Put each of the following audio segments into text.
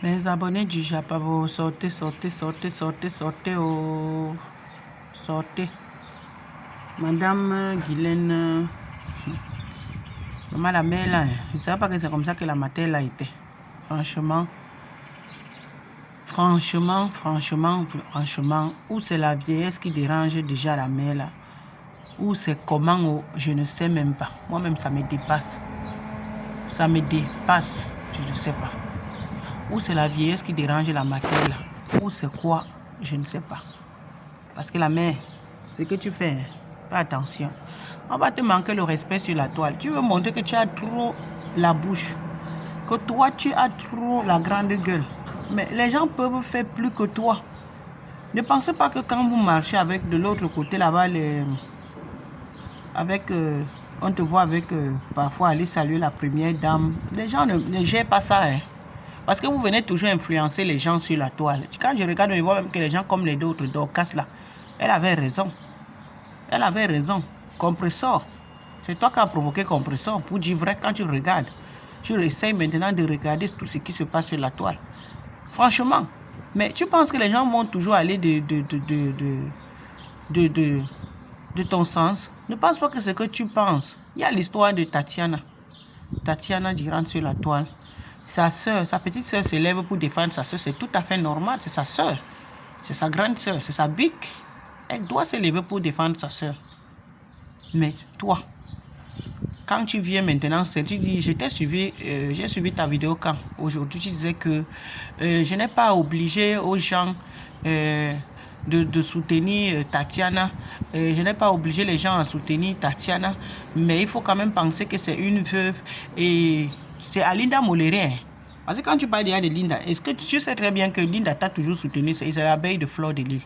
Mes abonnés du Japabo, sortez, sortez, sortez, sortez, sortez, oh, sortez. Madame Guylaine, comment la mère là, je ne savais pas que c'est comme ça que la matinée a été. Franchement, où c'est la vieillesse qui dérange déjà la mère là, ou c'est comment, oh, je ne sais même pas. Moi-même, ça me dépasse. Ça me dépasse, je ne sais pas. Ou c'est la vieillesse qui dérange la matière là, ou c'est quoi, je ne sais pas. Parce que la mère, ce que tu fais, fais attention. On va te manquer le respect sur la toile. Tu veux montrer que tu as trop la bouche, que toi tu as trop la grande gueule. Mais les gens peuvent faire plus que toi. Ne pensez pas que quand vous marchez avec de l'autre côté là-bas, on te voit avec parfois aller saluer la première dame. Les gens ne gèrent pas ça. Hein. Parce que vous venez toujours influencer les gens sur la toile. Quand je regarde, je vois même que les gens comme les autres, Dorcas là, elle avait raison. Elle avait raison. Compressor. C'est toi qui as provoqué Compressor. Pour dire vrai, quand tu regardes, tu essayes maintenant de regarder tout ce qui se passe sur la toile. Franchement. Mais tu penses que les gens vont toujours aller de ton sens? Ne pense pas que ce que tu penses. Il y a l'histoire de Tatiana. Tatiana Durand sur la toile. Sa soeur, sa petite soeur se lève pour défendre sa soeur. C'est tout à fait normal. C'est sa soeur. C'est sa grande soeur. C'est sa big. Elle doit se lever pour défendre sa soeur. Mais toi, quand tu viens maintenant, tu dis, je t'ai suivi, j'ai suivi ta vidéo quand aujourd'hui tu disais que je n'ai pas obligé aux gens de soutenir Tatiana. Je n'ai pas obligé les gens à soutenir Tatiana, mais il faut quand même penser que c'est une veuve et c'est à Linda Moléré. Parce que quand tu parles déjà de Linda, est-ce que tu sais très bien que Linda t'a toujours soutenu? C'est l'abeille de Fleur de Lys.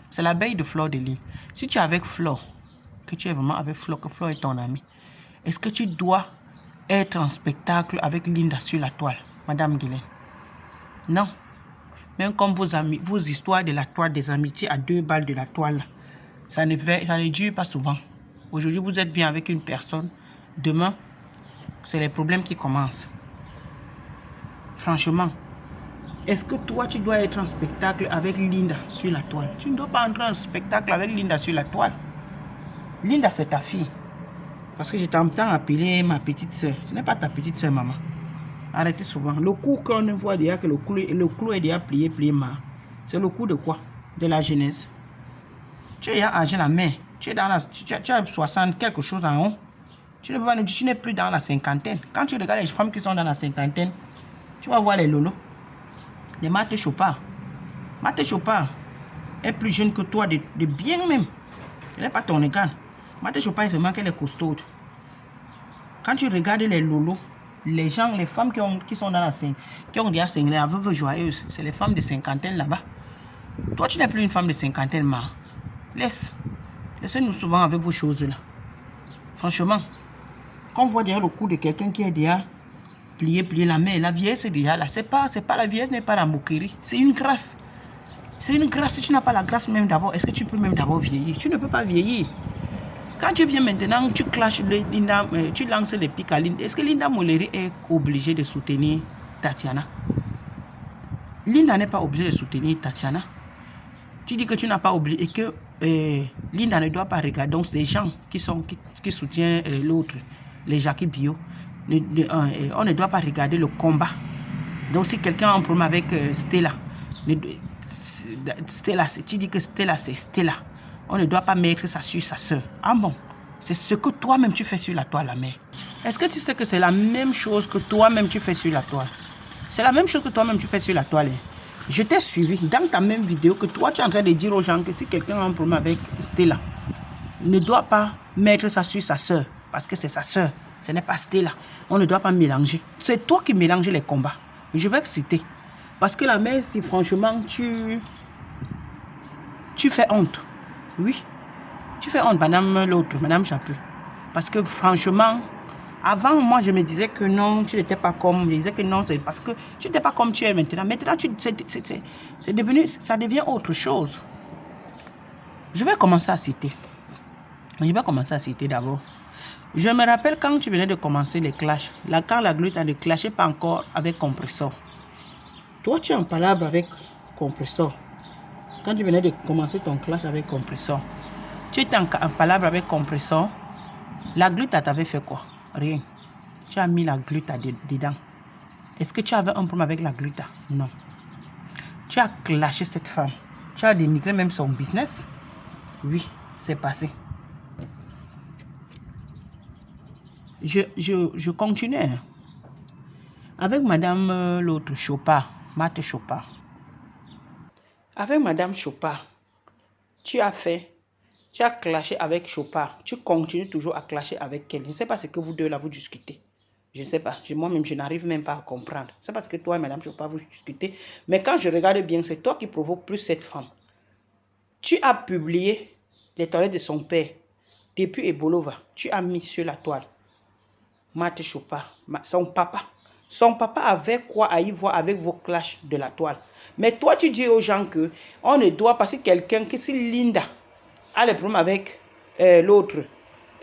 C'est l'abeille de Fleur de Lys. Si tu es avec Fleur, que tu es vraiment avec Fleur, que Fleur est ton ami, est-ce que tu dois être en spectacle avec Linda sur la toile, Madame Guylaine? Non. Même comme vos histoires de la toile, des amitiés à 2 balles de la toile, ça ne dure pas souvent. Aujourd'hui, vous êtes bien avec une personne. Demain, c'est les problèmes qui commencent. Franchement, est-ce que toi, tu dois être en spectacle avec Linda sur la toile? Tu ne dois pas entrer en spectacle avec Linda sur la toile. Linda, c'est ta fille. Parce que je t'entends appeler ma petite soeur. Ce n'est pas ta petite soeur, maman. Arrêtez souvent. Le coup qu'on voit déjà que le clou est déjà plié, c'est le coup de quoi? De la jeunesse. Tu es âgé la mère. Tu es dans la, tu as 60 quelque chose en haut. Tu n'es plus dans la cinquantaine. Quand tu regardes les femmes qui sont dans la cinquantaine, tu vas voir les lolos. Les Marthe Chopard. Marthe Chopard est plus jeune que toi de bien même. Elle n'est pas ton égal. Marthe Chopard, seulement qu'elle est costaude. Quand tu regardes les lolos, les gens, les femmes qui sont dans la cinquantaine, qui ont déjà cinglé, la veuve joyeuse, c'est les femmes de cinquantaine là-bas. Toi, tu n'es plus une femme de cinquantaine, ma. Laissez-nous souvent avec vos choses là. Franchement, quand on voit déjà le coup de quelqu'un qui est déjà plié la main, la vieillesse est déjà là. C'est pas la vieillesse, n'est pas la moquerie. C'est une grâce. C'est une grâce. Si tu n'as pas la grâce même d'abord, est-ce que tu peux même d'abord vieillir? Tu ne peux pas vieillir. Quand tu viens maintenant, tu clashes Linda, tu lances les pics à Linda. Est-ce que Linda Moléré est obligée de soutenir Tatiana? Linda n'est pas obligée de soutenir Tatiana. Tu dis que tu n'as pas oublié et que Linda ne doit pas regarder. Donc, les gens qui soutiennent l'autre, les Jackie Bio, on ne doit pas regarder le combat. Donc, si quelqu'un a un problème avec Stella, tu dis que Stella, c'est Stella. On ne doit pas mettre ça sur sa soeur. Ah bon? C'est ce que toi-même tu fais sur la toile, la mère. Est-ce que tu sais que c'est la même chose que toi-même tu fais sur la toile? C'est la même chose que toi-même tu fais sur la toile. Je t'ai suivi dans ta même vidéo que toi tu es en train de dire aux gens que si quelqu'un a un problème avec Stella, ne doit pas mettre ça sur sa soeur. Parce que c'est sa soeur. Ce n'est pas Stella. On ne doit pas mélanger. C'est toi qui mélanges les combats. Je vais te citer. Parce que la mère, si franchement tu fais honte. Oui, tu fais honte, madame l'autre, madame Chapeux. Parce que franchement, avant, moi, je me disais que non, tu n'étais pas comme... Je disais que non, c'est parce que tu n'étais pas comme tu es maintenant. Maintenant, c'est devenu... Ça devient autre chose. Je vais commencer à citer. D'abord. Je me rappelle quand tu venais de commencer les clashs. Là, quand la glutte a ne clashait pas encore avec Compressor. Toi, tu es en palabre avec compresseur. Quand tu venais de commencer ton clash avec compresseur, tu étais en palabre avec compresseur. La glute t'avait fait quoi? Rien. Tu as mis la glute dedans. Est-ce que tu avais un problème avec la glute? Non. Tu as clashé cette femme. Tu as dénigré même son business. Oui, c'est passé. Je continue. Hein. Avec madame l'autre Chopard, Marthe Chopard. Avec madame Chopard, tu as clashé avec Chopard. Tu continues toujours à clasher avec elle. Je ne sais pas ce que vous deux là vous discutez. Je ne sais pas. Moi-même, je n'arrive même pas à comprendre. C'est parce que toi et madame Chopard vous discutez. Mais quand je regarde bien, c'est toi qui provoque plus cette femme. Tu as publié les toilettes de son père. Depuis Ebolova, tu as mis sur la toile Marthe Chopard, son papa. Son papa avait quoi à y voir avec vos clashs de la toile. Mais toi, tu dis aux gens que on ne doit pas, si quelqu'un, que si Linda a les problèmes avec l'autre,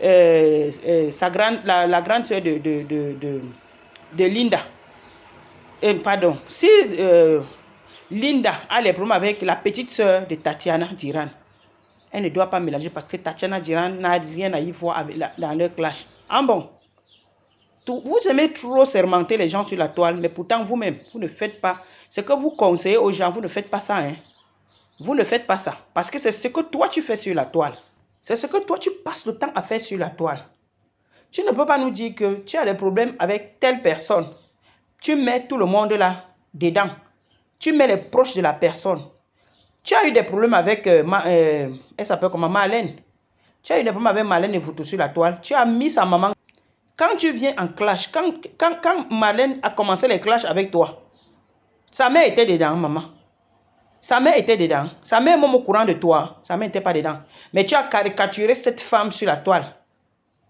la grande soeur de Linda, pardon, si Linda a les problèmes avec la petite soeur de Tatiana Diran, elle ne doit pas mélanger parce que Tatiana Diran n'a rien à y voir avec dans leur clash. Ah bon? Vous aimez trop sermenter les gens sur la toile, mais pourtant vous-même, vous ne faites pas. Ce que vous conseillez aux gens, vous ne faites pas ça. Hein? Vous ne faites pas ça. Parce que c'est ce que toi tu fais sur la toile. C'est ce que toi tu passes le temps à faire sur la toile. Tu ne peux pas nous dire que tu as des problèmes avec telle personne. Tu mets tout le monde là dedans. Tu mets les proches de la personne. Tu as eu des problèmes avec, elle s'appelle comment, Marlène. Tu as eu des problèmes avec Marlène et Voutou sur la toile. Tu as mis sa maman. Quand tu viens en clash, quand Marlène a commencé les clashs avec toi, sa mère était dedans, maman. Sa mère était dedans. Sa mère est même au courant de toi. Sa mère n'était pas dedans. Mais tu as caricaturé cette femme sur la toile.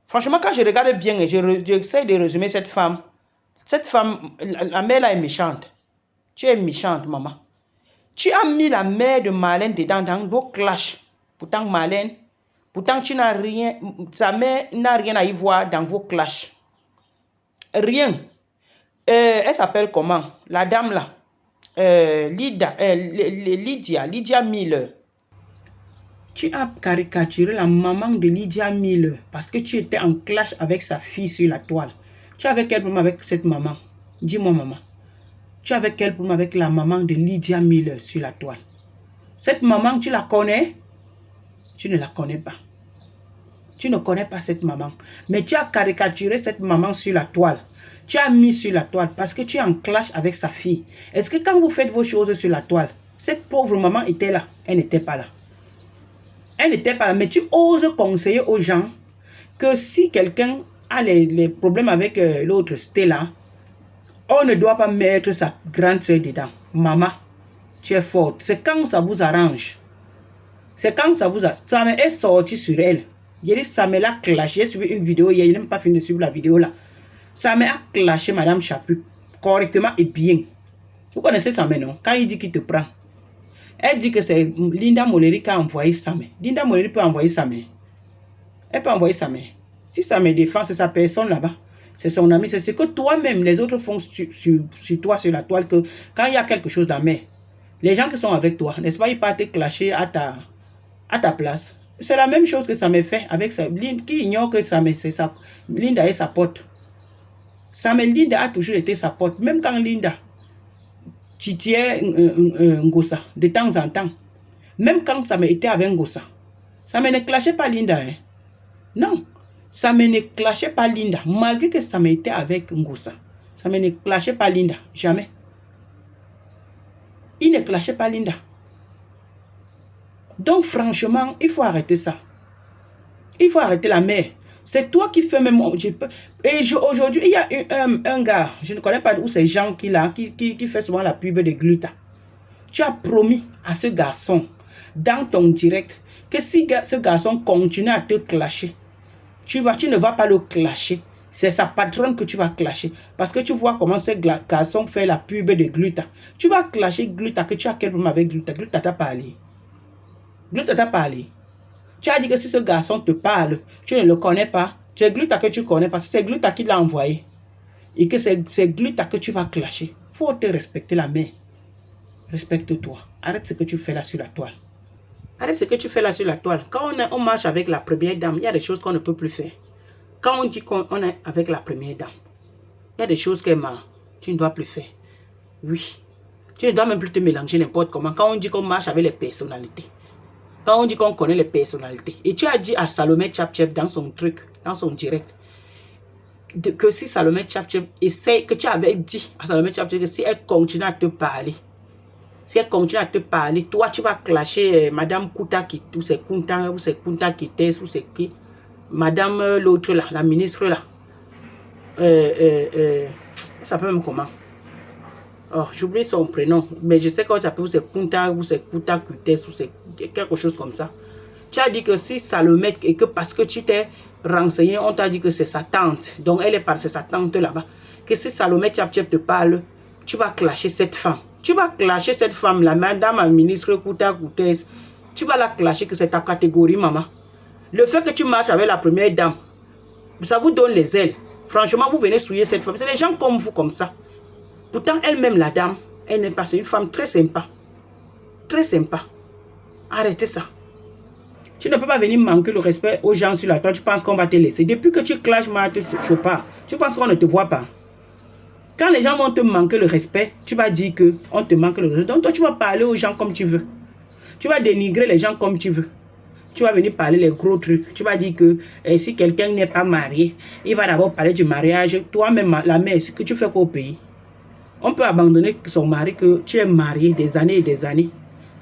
Franchement, quand je regarde bien et j'essaie de résumer cette femme, la mère là est méchante. Tu es méchante, maman. Tu as mis la mère de Marlène dedans dans vos clashs. Pourtant, tu n'as rien, sa mère n'a rien à y voir dans vos clashs. Rien. Elle s'appelle comment? La dame là. Lydia Miller. Tu as caricaturé la maman de Lydia Miller parce que tu étais en clash avec sa fille sur la toile. Tu avais quel problème avec cette maman? Dis-moi, maman. Tu avais quel problème avec la maman de Lydia Miller sur la toile? Cette maman, tu la connais? Tu ne la connais pas. Tu ne connais pas cette maman. Mais tu as caricaturé cette maman sur la toile. Tu as mis sur la toile parce que tu es en clash avec sa fille. Est-ce que quand vous faites vos choses sur la toile, cette pauvre maman était là? Elle n'était pas là. Elle n'était pas là. Mais tu oses conseiller aux gens que si quelqu'un a les problèmes avec l'autre Stella, on ne doit pas mettre sa grande soeur dedans. Maman, tu es forte. C'est quand ça vous arrange. C'est quand ça vous arrange. Ça m'est sorti sur elle. J'ai dit, ça me l'a clashé. J'ai suivi une vidéo hier. Je n'ai même pas fini de suivre la vidéo là. Ça m'a clashé, Madame Chapu, correctement et bien. Vous connaissez Samé, non? Quand il dit qu'il te prend, elle dit que c'est Linda Moleri qui a envoyé Samé. Linda Moleri peut envoyer Samé. Elle peut envoyer Samé. Si Samé défend, c'est sa personne là-bas. C'est son ami. C'est ce que toi-même, les autres font sur toi, sur la toile, que quand il y a quelque chose dans la mer, les gens qui sont avec toi, n'est-ce pas, ils partent te clasher à ta place. C'est la même chose que ça me fait avec ça. Qui ignore que Samé, c'est ça. Linda est sa pote. Samé, Linda a toujours été sa pote. Même quand Linda titillait Ngossa de temps en temps. Même quand Samé était avec Ngossa. Samé ne clashait pas Linda. Hein? Non. Samé ne clashait pas Linda. Malgré que Samé était avec Ngossa. Samé ne clashait pas Linda. Jamais. Il ne clashait pas Linda. Donc franchement, il faut arrêter ça. Il faut arrêter la mère. C'est toi qui fais même... Et aujourd'hui, il y a un gars, je ne connais pas où c'est Jean qui fait souvent la pub de Gluta. Tu as promis à ce garçon, dans ton direct, que si ce garçon continue à te clasher, tu ne vas pas le clasher. C'est sa patronne que tu vas clasher. Parce que tu vois comment ce garçon fait la pub de Gluta. Tu vas clasher Gluta, que tu as quel problème avec Gluta? Gluta t'a parlé. Gluta t'a parlé. Tu as dit que si ce garçon te parle, tu ne le connais pas. C'est Gluta que tu connais parce que c'est Gluta qui l'a envoyé. Et que c'est Gluta que tu vas clasher. Il faut te respecter la mère. Respecte-toi. Arrête ce que tu fais là sur la toile. Arrête ce que tu fais là sur la toile. Quand on marche avec la première dame, il y a des choses qu'on ne peut plus faire. Quand on dit qu'on est avec la première dame, il y a des choses que tu ne dois plus faire. Oui. Tu ne dois même plus te mélanger n'importe comment. Quand on dit qu'on marche avec les personnalités. Quand on dit qu'on connaît les personnalités. Et tu as dit à Salomé Tchap dans son truc, dans son direct, que si Salomé Tchap essaie, que tu avais dit à Salomé Tchap que si elle continue à te parler, toi tu vas clasher Madame Kouta qui ou c'est Kunta ou c'est Kunta qui teste ou c'est qui, Madame l'autre là, la ministre là, elle s'appelle même comment? Oh, j'oublie son prénom, mais je sais qu'on s'appelle c'est Kunta ou c'est Kouta qui teste ou c'est quelque chose comme ça. Tu as dit que si Salomé, et que parce que tu t'es renseigné, on t'a dit que c'est sa tante, donc elle est partie, c'est sa tante là-bas, que si Salomé Tchap te parle, tu vas clasher cette femme. Tu vas clasher cette femme, la madame la ministre Kouta Koutes. Tu vas la clasher que c'est ta catégorie, maman. Le fait que tu marches avec la première dame, ça vous donne les ailes. Franchement, vous venez souiller cette femme. C'est des gens comme vous, comme ça. Pourtant, elle-même, la dame, elle n'est pas, c'est une femme très sympa. Très sympa. Arrêtez ça. Tu ne peux pas venir manquer le respect aux gens sur la toile. Tu penses qu'on va te laisser. Depuis que tu clashes Marthe Chopard, tu penses qu'on ne te voit pas. Quand les gens vont te manquer le respect, tu vas dire qu'on te manque le respect. Donc toi, tu vas parler aux gens comme tu veux. Tu vas dénigrer les gens comme tu veux. Tu vas venir parler les gros trucs. Tu vas dire que si quelqu'un n'est pas marié, il va d'abord parler du mariage. Toi-même, la mère, ce que tu fais quoi au pays? On peut abandonner son mari, que tu es marié des années et des années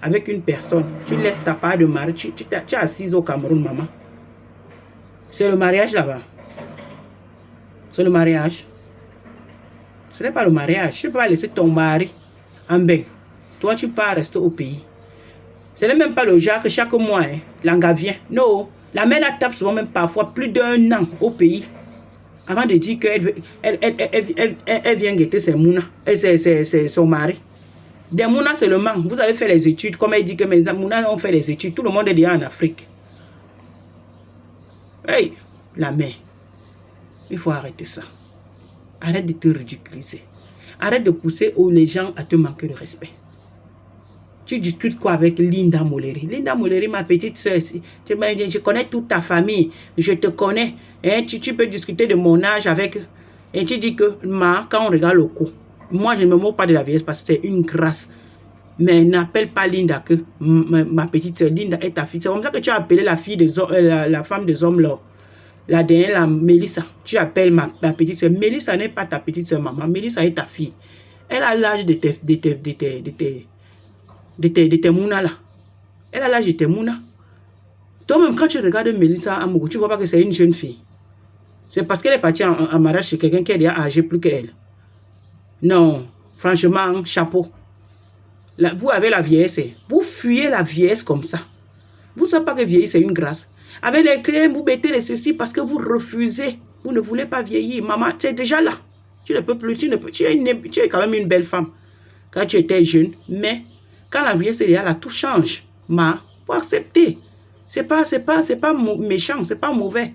avec une personne. Tu laisses ta part de mari. Tu es assise au Cameroun, maman. C'est le mariage là-bas. C'est le mariage. Ce n'est pas le mariage. Tu ne peux pas laisser ton mari en bain. Toi, tu pars rester au pays. Ce n'est même pas le genre que chaque mois, l'anga vient. Non. La mère la tape souvent même parfois plus d'1 an au pays. Avant de dire qu'elle vient guetter ses mouna. C'est son mari. Des mouna seulement. Vous avez fait les études. Comme elle dit que mes mouna ont fait les études. Tout le monde est déjà en Afrique. Hey, la mère. Il faut arrêter ça. Arrête de te ridiculiser. Arrête de pousser les gens à te manquer de respect. Tu discutes quoi avec Linda Moleri? Linda Moleri, ma petite soeur, je connais toute ta famille. Je te connais. Hein? Tu peux discuter de mon âge avec... Et tu dis que, quand on regarde le coup, moi je ne me moque pas de la vieillesse parce que c'est une grâce. Mais n'appelle pas Linda que ma petite soeur. Linda est ta fille. C'est comme ça que tu as appelé la fille des hommes, la femme des hommes là. La dernière, la Mélissa, tu appelles ma petite soeur. Mélissa n'est pas ta petite soeur, maman. Mélissa est ta fille. Elle a l'âge de tes mouna là. Elle a l'âge de tes mouna. Toi-même, quand tu regardes Mélissa Amougou, tu ne vois pas que c'est une jeune fille. C'est parce qu'elle est partie en mariage chez quelqu'un qui est déjà âgé plus qu'elle. Non, franchement, chapeau. Là, vous avez la vieillesse. Vous fuyez la vieillesse comme ça. Vous ne savez pas que vieillir, c'est une grâce. Avec les crèmes, vous mettez les ceci parce que vous refusez. Vous ne voulez pas vieillir. Maman, tu es déjà là. Tu ne peux plus. Tu es quand même une belle femme. Quand tu étais jeune. Mais quand la vieillesse est là, tout change. Mais faut accepter. C'est pas méchant. C'est pas mauvais.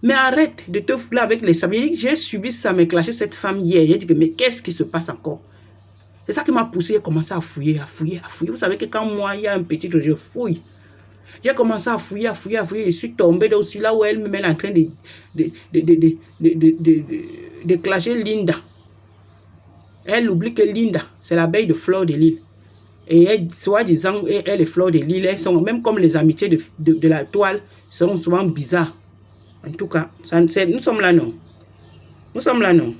Mais arrête de te fouler avec les femmes. J'ai subi ça, mais clasher cette femme hier. J'ai dit que mais qu'est-ce qui se passe encore? C'est ça qui m'a poussé à commencer à fouiller. Vous savez que quand moi, il y a un petit truc, je fouille. J'ai commencé à fouiller. Je suis tombé aussi là où elle-même est en train de clasher Linda. Elle oublie que Linda, c'est l'abeille de Fleur de Lille. Et elle, soi-disant, elle et Fleur de Lille, elles sont, même comme les amitiés de la toile, seront souvent bizarres. En tout cas, nous sommes là, non. Nous sommes là, non.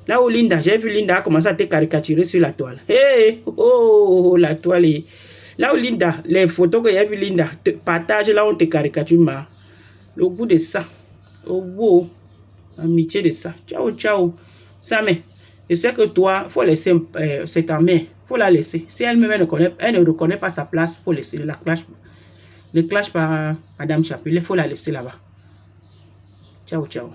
Là où Linda, j'ai vu Linda commencer à te caricaturer sur la toile. Hey, oh, la toile est... Là où Linda, les photos que j'ai vu Linda, te partage là où on te caricature, le goût de ça, au goût, l'amitié de ça. Ciao, ciao. Ça, mais, je sais que toi, il faut laisser, c'est ta mère, il faut la laisser. Si elle-même elle ne reconnaît pas sa place, il faut laisser. Ne clash par Madame Chapelle, il faut la laisser là-bas. Ciao, ciao.